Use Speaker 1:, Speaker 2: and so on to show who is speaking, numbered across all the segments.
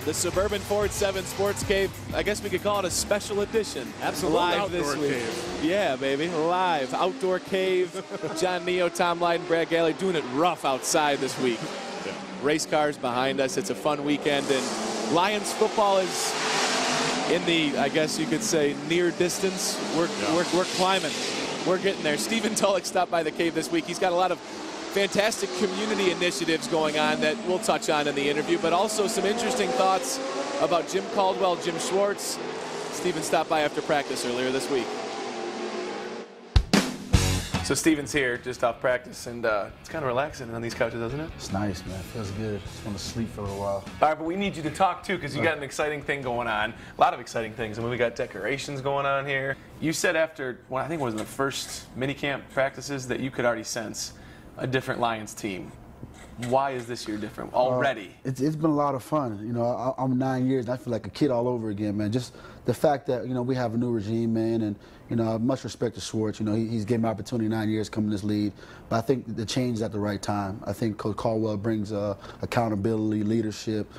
Speaker 1: The Suburban Ford 7 Sports Cave, I guess we could call it a special edition.
Speaker 2: Absolutely.
Speaker 1: Live this week.
Speaker 2: Cave.
Speaker 1: Yeah, baby. Live. Outdoor cave. John Neo, Tom Lydon, Brad Galli doing it rough outside this week.
Speaker 2: Yeah.
Speaker 1: Race cars behind us. It's a fun weekend. And Lions football is in the, I guess you could say, near distance. We're climbing. We're getting there. Stephen Tulloch stopped by the cave this week. He's got a lot of fantastic community initiatives going on that we'll touch on in the interview, but also some interesting thoughts about Jim Caldwell, Jim Schwartz. Stephen stopped by after practice earlier this week. So Stephen's here just off practice, and it's kind of relaxing on these couches, doesn't it?
Speaker 3: It's nice, man. It feels good. Just want to sleep for a little while.
Speaker 1: All right, but we need you to talk, too, because you got an exciting thing going on. A lot of exciting things. I mean, we got decorations going on here. You said after, well, I think it was the first minicamp practices, that you could already sense a different Lions team. Why is this year different already?
Speaker 3: It's been a lot of fun. You know, I'm 9 years, and I feel like a kid all over again, man. Just the fact that, you know, we have a new regime, man, and, you know, much respect to Schwartz. You know, he's given me opportunity 9 years coming to this league, but I think the change is at the right time. I think Coach Caldwell brings accountability, leadership.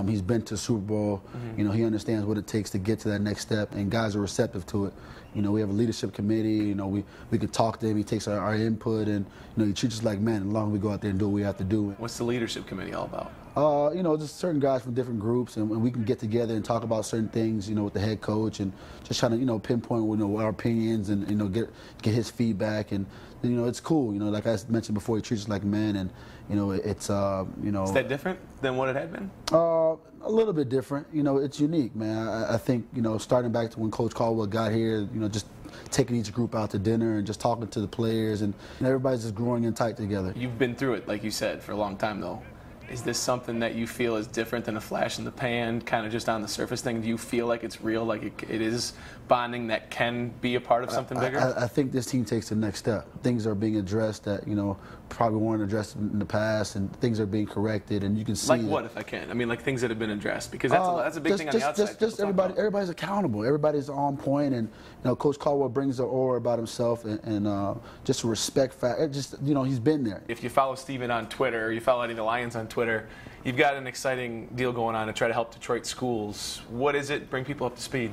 Speaker 3: He's been to Super Bowl. You know, he understands what it takes to get to that next step, and guys are receptive to it. You know, we have a leadership committee. You know, we can talk to him. He takes our input, and, you know, he treats us like men. As long as we go out there and do what we have to do.
Speaker 1: What's the leadership committee all about?
Speaker 3: You know, just certain guys from different groups, and we can get together and talk about certain things, you know, with the head coach, and just trying to, you know, pinpoint, you know, our opinions, and, you know, get his feedback, and, you know, it's cool. You know, like I mentioned before, he treats us like men, and, you know, it's, you know.
Speaker 1: Is that different than what it had been?
Speaker 3: A little bit different. You know, it's unique, man. I think, you know, starting back to when Coach Caldwell got here, you know, just taking each group out to dinner and just talking to the players, and you know, everybody's just growing in tight together.
Speaker 1: You've been through it, like you said, for a long time, though. Is this something that you feel is different than a flash in the pan, kind of just on the surface thing? Do you feel like it's real, like it is bonding that can be a part of something bigger?
Speaker 3: I think this team takes the next step. Things are being addressed that, you know, probably weren't addressed in the past, and things are being corrected, and you can see.
Speaker 1: Like what, if I can? I mean, like things that have been addressed, because that's a big thing on the outside.
Speaker 3: Just everybody's accountable. Everybody's on point, and, you know, Coach Caldwell brings an aura about himself, and just a respect factor. Just, you know, he's been there.
Speaker 1: If you follow Stephen on Twitter, or you follow any of the Lions on Twitter, you've got an exciting deal going on to try to help Detroit schools. What is it? Bring people up to speed.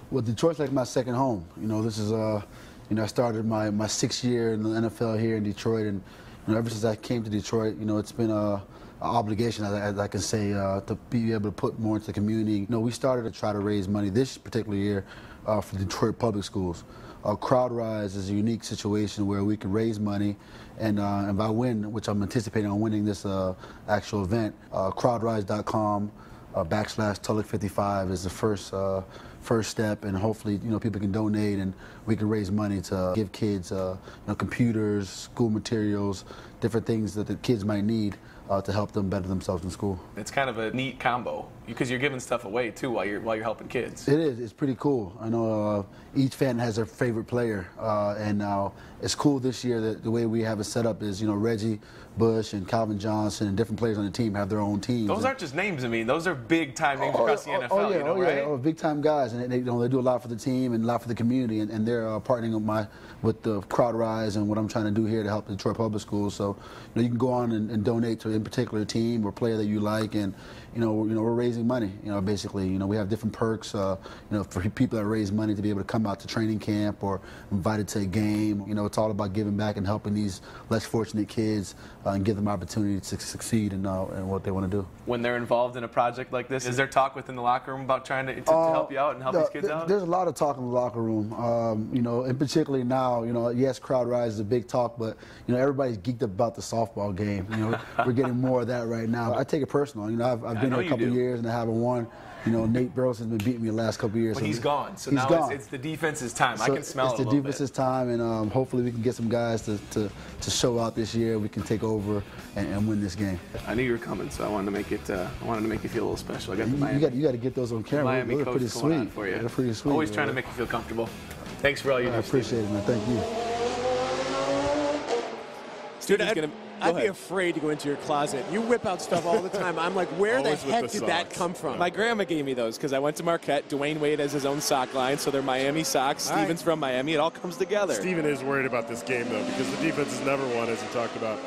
Speaker 3: Well, Detroit's like my second home. You know, this is, you know, I started my 6th year in the NFL here in Detroit, and, you know, ever since I came to Detroit, you know, it's been an obligation, as I can say, to be able to put more into the community. You know, we started to try to raise money this particular year for Detroit public schools. Crowd Rise is a unique situation where we can raise money, and if I win, which I'm anticipating on winning this actual event, crowdrise.com /Tulloch55 is the first step, and hopefully, you know, people can donate, and we can raise money to give kids, you know, computers, school materials, different things that the kids might need to help them better themselves in school.
Speaker 1: It's kind of a neat combo, because you're giving stuff away too while you're helping kids.
Speaker 3: It is. It's pretty cool. I know each fan has their favorite player, and it's cool this year that the way we have it set up is, you know, Reggie Bush and Calvin Johnson and different players on the team have their own teams.
Speaker 1: Those aren't just names. I mean, those are big time names across the NFL. You know, right?
Speaker 3: Big time guys, and they do a lot for the team and a lot for the community, and they're partnering with the Crowd Rise and what I'm trying to do here to help the Detroit Public Schools. So, you know, you can go on and donate to a particular team or player that you like, and you know we're raising money. You know, basically, you know, we have different perks. You know, for people that raise money to be able to come out to training camp or invited to a game. You know, it's all about giving back and helping these less fortunate kids and give them opportunity to succeed in what they want to do.
Speaker 1: When they're involved in a project like this, is there talk within the locker room about trying to help you out and help these kids out?
Speaker 3: There's a lot of talk in the locker room. You know, and particularly now, you know, yes, Crowd Rise is a big talk, but, you know, everybody's geeked up about the softball game. You know, we're getting more of that right now. I take it personal. You know, I've been here a couple of years and I haven't won. You know, Nate Burleson's been beating me the last couple of years.
Speaker 1: But he's gone, so
Speaker 3: he's
Speaker 1: now
Speaker 3: gone.
Speaker 1: It's the defense's time.
Speaker 3: So
Speaker 1: I can smell it a little bit.
Speaker 3: It's the defense's time, and hopefully we can get some guys to show out this year. We can take over and win this game.
Speaker 1: I knew you were coming, so I wanted to make it. I wanted to make you feel a little special. I got the Miami.
Speaker 3: You got to get those on camera.
Speaker 1: Miami
Speaker 3: They're
Speaker 1: coach
Speaker 3: pretty
Speaker 1: going
Speaker 3: sweet.
Speaker 1: on for you.
Speaker 3: They're pretty sweet.
Speaker 1: Always trying to make you feel comfortable. Thanks for all you do.
Speaker 3: I appreciate it, man. Thank you.
Speaker 4: Dude, I'd be afraid to go into your closet. You whip out stuff all the time. I'm like, where the heck did that come from?
Speaker 1: My grandma gave me those because I went to Marquette. Dwayne Wade has his own sock line, so they're Miami socks. Steven's from Miami. It all comes together.
Speaker 2: Steven is worried about this game, though, because the defense has never won, as he talked about.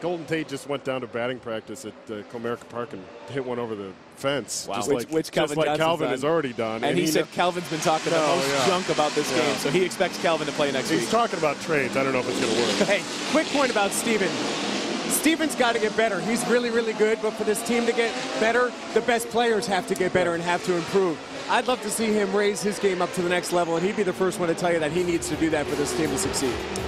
Speaker 2: Golden Tate just went down to batting practice at Comerica Park and hit one over the fence.
Speaker 1: Wow.
Speaker 2: Which Calvin has already done.
Speaker 1: And he said Calvin's been talking the most junk about this game, so he expects Calvin to play next week.
Speaker 2: He's talking about trades. I don't know if it's going to work.
Speaker 4: Hey, quick point about Stephen. Stephen's got to get better. He's really, really good, but for this team to get better, the best players have to get better and have to improve. I'd love to see him raise his game up to the next level, and he'd be the first one to tell you that he needs to do that for this team to succeed.